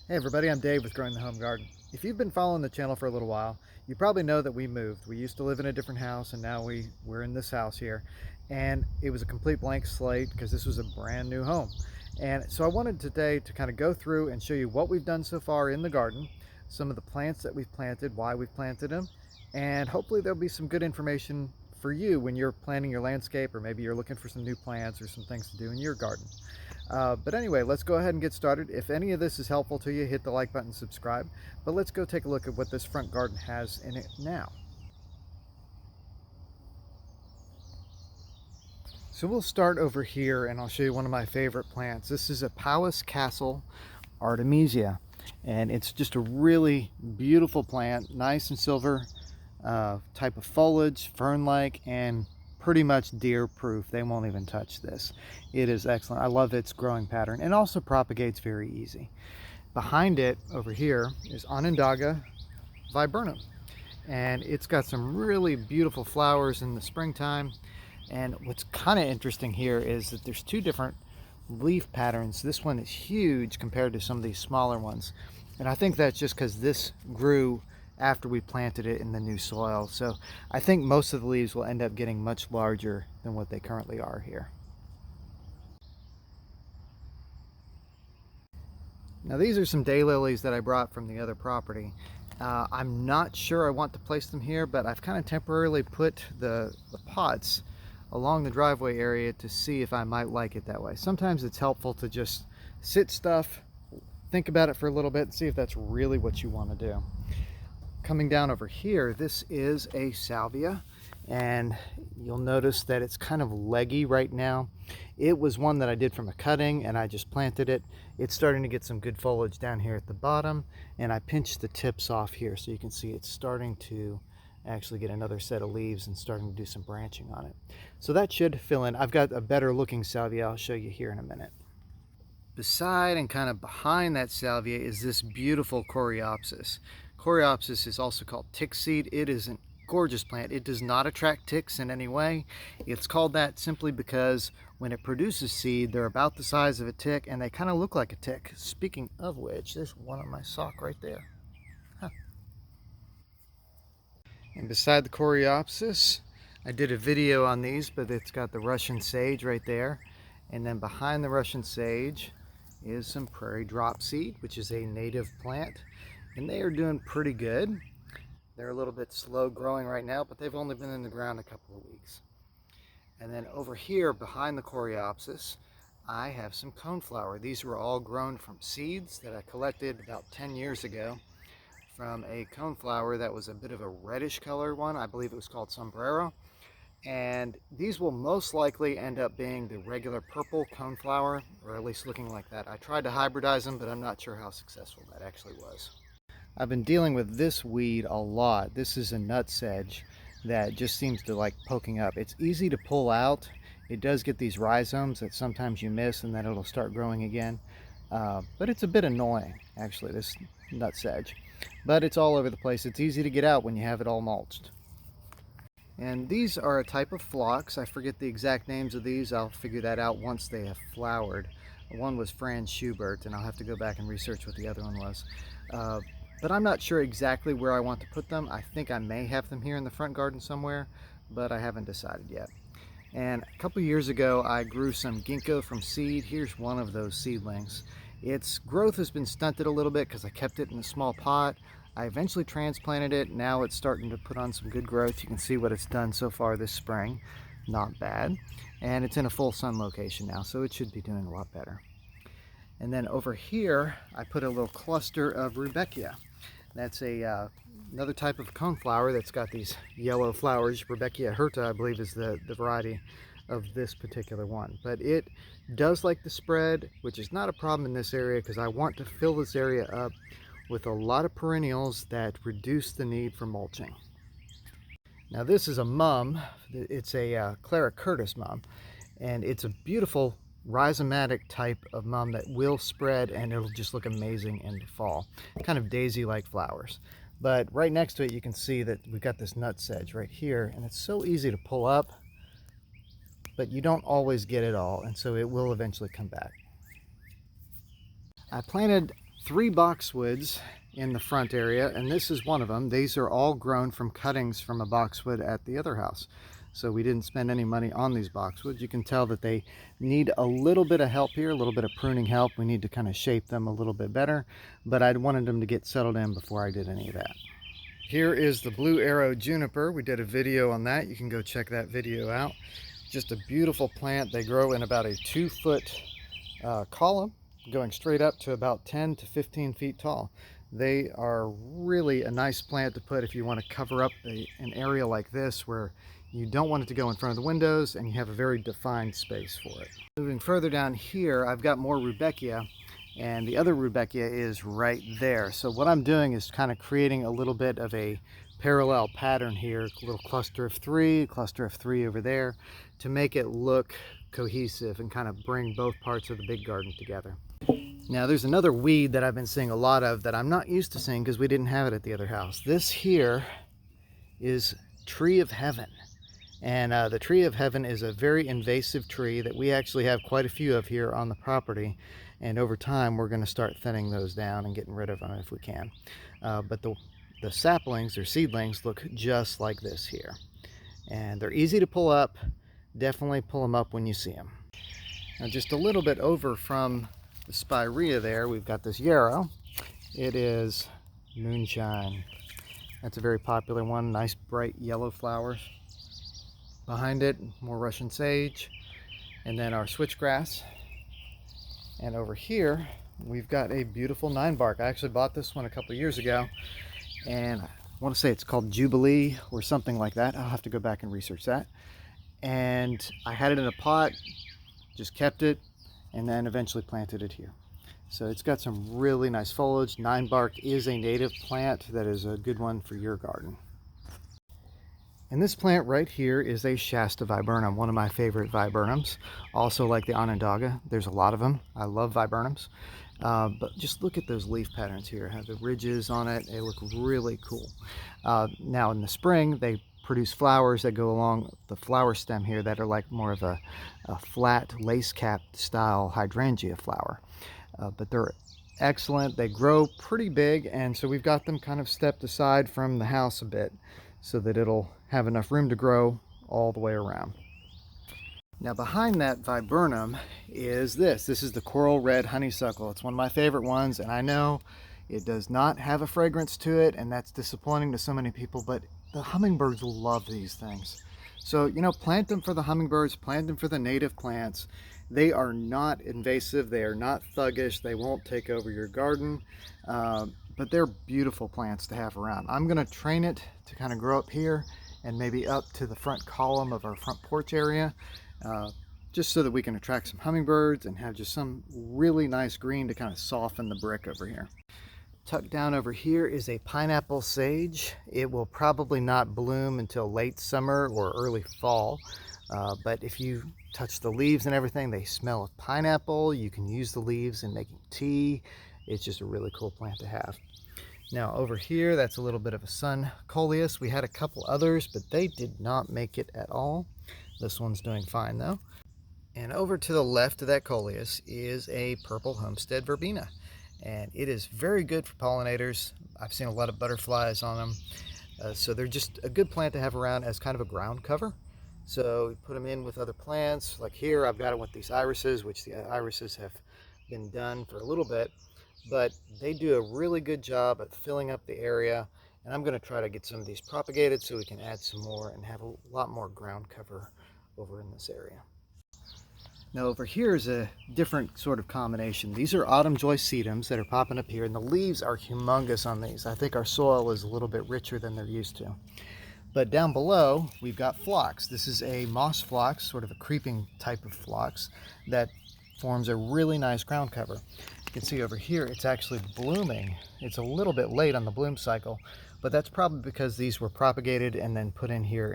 Hey everybody, I'm Dave with Growing the Home Garden. If you've been following the channel for a little while, you probably know that we moved. We used to live in a different house and now we're in this house here. And it was a complete blank slate because this was a brand new home. And so I wanted today to kind of go through and show you what we've done so far in the garden, some of the plants that we've planted, why we've planted them, and hopefully there'll be some good information for you when you're planning your landscape, or maybe you're looking for some new plants or some things to do in your garden. But anyway, let's go ahead and get started. If any of this is helpful to you, hit the like button, subscribe. But let's go take a look at what this front garden has in it now. So we'll start over here and I'll show you one of my favorite plants. This is a Powis Castle Artemisia, and it's just a really beautiful plant, nice and silver type of foliage, fern-like, and pretty much deer proof. They won't even touch this. It is excellent. I love its growing pattern and also propagates very easy. Behind it over here is Onondaga Viburnum, and it's got some really beautiful flowers in the springtime. And what's kind of interesting here is that there's two different leaf patterns. This one is huge compared to some of these smaller ones, and I think that's just because this grew after we planted it in the new soil. So I think most of the leaves will end up getting much larger than what they currently are here. Now these are some daylilies that I brought from the other property. I'm not sure I want to place them here, but I've kind of temporarily put the pots along the driveway area to see if I might like it that way. Sometimes it's helpful to just sit stuff, think about it for a little bit, and see if that's really what you want to do. Coming down over here, this is a Salvia, and you'll notice that it's kind of leggy right now. It was one that I did from a cutting and I just planted it. It's starting to get some good foliage down here at the bottom, and I pinched the tips off here so you can see it's starting to actually get another set of leaves and starting to do some branching on it. So that should fill in. I've got a better looking Salvia I'll show you here in a minute. Beside and kind of behind that Salvia is this beautiful Coreopsis. Coreopsis is also called tick seed. It is a gorgeous plant. It does not attract ticks in any way. It's called that simply because when it produces seed, they're about the size of a tick and they kind of look like a tick. Speaking of which, there's one on my sock right there. Huh. And beside the Coreopsis, I did a video on these, but it's got the Russian sage right there. And then behind the Russian sage is some prairie drop seed, which is a native plant. And they are doing pretty good. They're a little bit slow growing right now, but they've only been in the ground a couple of weeks. And then over here behind the Coreopsis, I have some coneflower. These were all grown from seeds that I collected about 10 years ago from a coneflower that was a bit of a reddish color one. I believe it was called sombrero. And these will most likely end up being the regular purple coneflower, or at least looking like that. I tried to hybridize them, but I'm not sure how successful that actually was. I've been dealing with this weed a lot. This is a nutsedge that just seems to like poking up. It's easy to pull out. It does get these rhizomes that sometimes you miss and then it'll start growing again. But it's a bit annoying, actually, this nutsedge. But it's all over the place. It's easy to get out when you have it all mulched. And these are a type of phlox. I forget the exact names of these. I'll figure that out once they have flowered. One was Franz Schubert, and I'll have to go back and research what the other one was. But I'm not sure exactly where I want to put them. I think I may have them here in the front garden somewhere, but I haven't decided yet. And a couple years ago, I grew some ginkgo from seed. Here's one of those seedlings. Its growth has been stunted a little bit because I kept it in a small pot. I eventually transplanted it. Now it's starting to put on some good growth. You can see what it's done so far this spring. Not bad. And it's in a full sun location now, so it should be doing a lot better. And then over here, I put a little cluster of Rudbeckia. That's another type of coneflower that's got these yellow flowers. Rudbeckia hirta, I believe, is the variety of this particular one. But it does like to spread, which is not a problem in this area because I want to fill this area up with a lot of perennials that reduce the need for mulching. Now this is a mum. It's a Clara Curtis mum, and it's a beautiful rhizomatic type of mum that will spread and it'll just look amazing in the fall. Kind of daisy-like flowers. But right next to it you can see that we've got this nutsedge right here, and it's so easy to pull up, but you don't always get it all, and so it will eventually come back. I planted 3 boxwoods in the front area, and this is one of them. These are all grown from cuttings from a boxwood at the other house. So we didn't spend any money on these boxwoods. You can tell that they need a little bit of help here, a little bit of pruning help. We need to kind of shape them a little bit better, but I wanted them to get settled in before I did any of that. Here is the Blue Arrow Juniper. We did a video on that. You can go check that video out. Just a beautiful plant. They grow in about a 2-foot column, going straight up to about 10 to 15 feet tall. They are really a nice plant to put if you want to cover up an area like this where you don't want it to go in front of the windows and you have a very defined space for it. Moving further down here, I've got more Rudbeckia, and the other Rudbeckia is right there. So what I'm doing is kind of creating a little bit of a parallel pattern here, a little cluster of 3 over there, to make it look cohesive and kind of bring both parts of the big garden together. Now there's another weed that I've been seeing a lot of that I'm not used to seeing because we didn't have it at the other house. This here is Tree of Heaven. And the Tree of Heaven is a very invasive tree that we actually have quite a few of here on the property. And over time, we're going to start thinning those down and getting rid of them if we can. But the saplings or seedlings look just like this here. And they're easy to pull up. Definitely pull them up when you see them. Now just a little bit over from the spirea there, we've got this yarrow. It is Moonshine. That's a very popular one. Nice bright yellow flowers. Behind it, more Russian sage, and then our switchgrass. And over here, we've got a beautiful Ninebark. I actually bought this one a couple of years ago, and I want to say it's called Jubilee or something like that. I'll have to go back and research that. And I had it in a pot, just kept it, and then eventually planted it here. So it's got some really nice foliage. Ninebark is a native plant that is a good one for your garden. And this plant right here is a Shasta viburnum, one of my favorite viburnums. Also like the Onondaga, there's a lot of them. I love viburnums. But just look at those leaf patterns here. Have the ridges on it. They look really cool. Now in the spring, they produce flowers that go along the flower stem here that are like more of a flat lace cap style hydrangea flower. But they're excellent. They grow pretty big, and so we've got them kind of stepped aside from the house a bit so that it'll have enough room to grow all the way around. Now behind that viburnum is this is the coral red honeysuckle. It's one of my favorite ones, and I know it does not have a fragrance to it, and that's disappointing to so many people, but the hummingbirds will love these things. So, you know, plant them for the hummingbirds, plant them for the native plants. They are not invasive, they are not thuggish, they won't take over your garden, but they're beautiful plants to have around. I'm going to train it to kind of grow up here and maybe up to the front column of our front porch area, just so that we can attract some hummingbirds and have just some really nice green to kind of soften the brick over here. Tucked down over here is a pineapple sage. It will probably not bloom until late summer or early fall, but if you touch the leaves and everything, they smell of pineapple. You can use the leaves in making tea. It's just a really cool plant to have. Now over here, that's a little bit of a sun coleus. We had a couple others, but they did not make it at all. This one's doing fine though. And over to the left of that coleus is a purple Homestead Verbena. And it is very good for pollinators. I've seen a lot of butterflies on them. So they're just a good plant to have around as kind of a ground cover. So we put them in with other plants. Like here, I've got it with these irises, which the irises have been done for a little bit. But they do a really good job at filling up the area. And I'm going to try to get some of these propagated so we can add some more and have a lot more ground cover over in this area. Now over here is a different sort of combination. These are autumn joy sedums that are popping up here, and the leaves are humongous on these. I think our soil is a little bit richer than they're used to. But down below, we've got phlox. This is a moss phlox, sort of a creeping type of phlox that forms a really nice ground cover. You can see over here, it's actually blooming. It's a little bit late on the bloom cycle, but that's probably because these were propagated and then put in here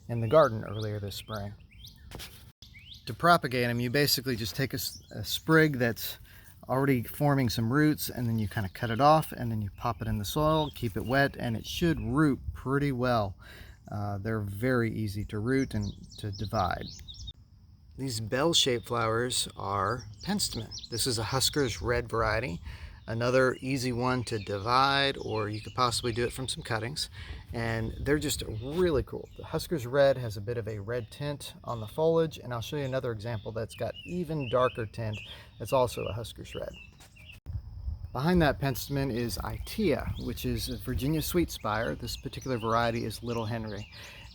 in the garden earlier this spring. To propagate them, you basically just take a sprig that's already forming some roots, and then you kind of cut it off, and then you pop it in the soil, keep it wet, and it should root pretty well. They're very easy to root and to divide. These bell-shaped flowers are Penstemon. This is a Husker's red variety. Another easy one to divide, or you could possibly do it from some cuttings. And they're just really cool. The Husker's red has a bit of a red tint on the foliage, and I'll show you another example that's got even darker tint. That's also a Husker's red. Behind that Penstemon is Itea, which is a Virginia Sweetspire. This particular variety is Little Henry.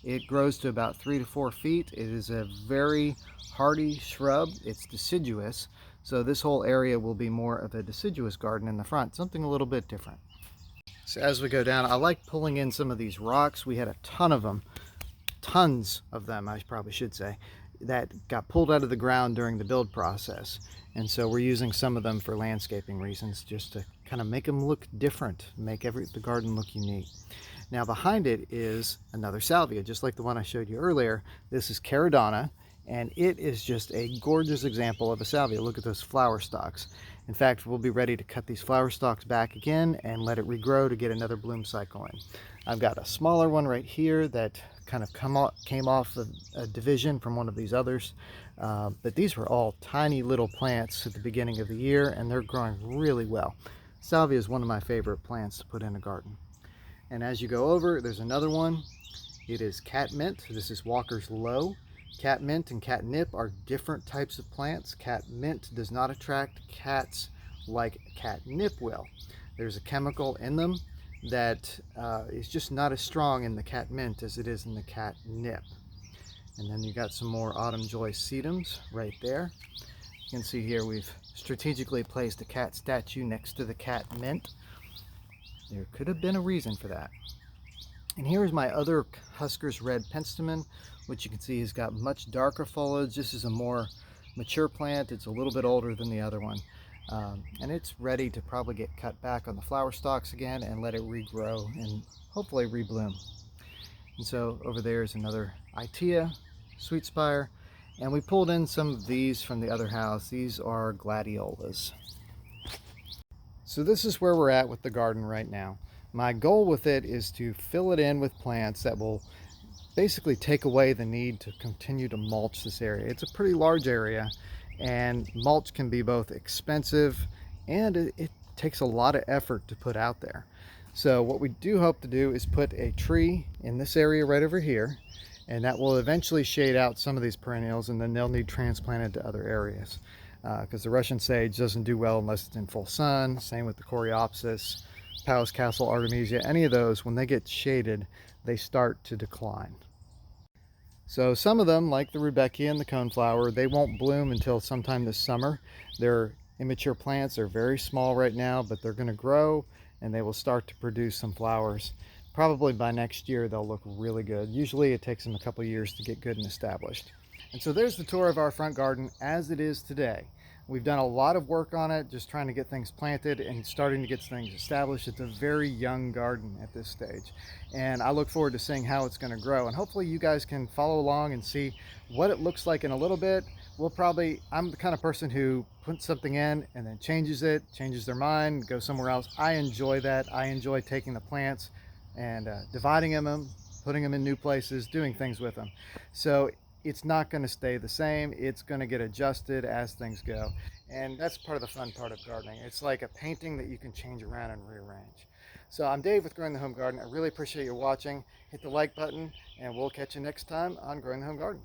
It grows to about 3 to 4 feet. It is a very hardy shrub. It's deciduous, so this whole area will be more of a deciduous garden in the front, something a little bit different. So as we go down, I like pulling in some of these rocks. We had a ton of them, tons of them I probably should say, that got pulled out of the ground during the build process. And so we're using some of them for landscaping reasons, just to kind of make them look different, make the garden look unique. Now behind it is another salvia, just like the one I showed you earlier. This is Caradonna, and it is just a gorgeous example of a salvia. Look at those flower stalks. In fact, we'll be ready to cut these flower stalks back again and let it regrow to get another bloom cycle in. I've got a smaller one right here that kind of came off of a division from one of these others. But these were all tiny little plants at the beginning of the year, and they're growing really well. Salvia is one of my favorite plants to put in a garden. And as you go over, there's another one. It is catmint. This is Walker's Low. Catmint and catnip are different types of plants. Catmint does not attract cats like catnip will. There's a chemical in them that is just not as strong in the catmint as it is in the catnip. And then you got some more autumn joy sedums right there. You can see here we've strategically placed a cat statue next to the catmint. There could have been a reason for that. And here is my other Husker's red Penstemon, which you can see has got much darker foliage. This is a more mature plant. It's a little bit older than the other one. And it's ready to probably get cut back on the flower stalks again and let it regrow and hopefully rebloom. And so over there is another Itea, Sweetspire, and we pulled in some of these from the other house. These are gladiolas. So this is where we're at with the garden right now. My goal with it is to fill it in with plants that will basically take away the need to continue to mulch this area. It's a pretty large area, and mulch can be both expensive and it takes a lot of effort to put out there. So what we do hope to do is put a tree in this area right over here, and that will eventually shade out some of these perennials, and then they'll need transplanted to other areas because the Russian sage doesn't do well unless it's in full sun. Same with the Coreopsis, Powis Castle, Artemisia. Any of those, when they get shaded, they start to decline. So some of them, like the Rudbeckia and the Coneflower, they won't bloom until sometime this summer. They're immature plants. They're very small right now, but they're going to grow and they will start to produce some flowers. Probably by next year they'll look really good. Usually it takes them a couple years to get good and established. And so there's the tour of our front garden as it is today. We've done a lot of work on it, just trying to get things planted and starting to get things established. It's a very young garden at this stage, and I look forward to seeing how it's going to grow. And hopefully you guys can follow along and see what it looks like in a little bit. I'm the kind of person who puts something in and then changes their mind, goes somewhere else. I enjoy that. I enjoy taking the plants and dividing them, putting them in new places, doing things with them. So it's not going to stay the same. It's going to get adjusted as things go. And that's part of the fun part of gardening. It's like a painting that you can change around and rearrange. So I'm Dave with Growing the Home Garden. I really appreciate you watching. Hit the like button, and we'll catch you next time on Growing the Home Garden.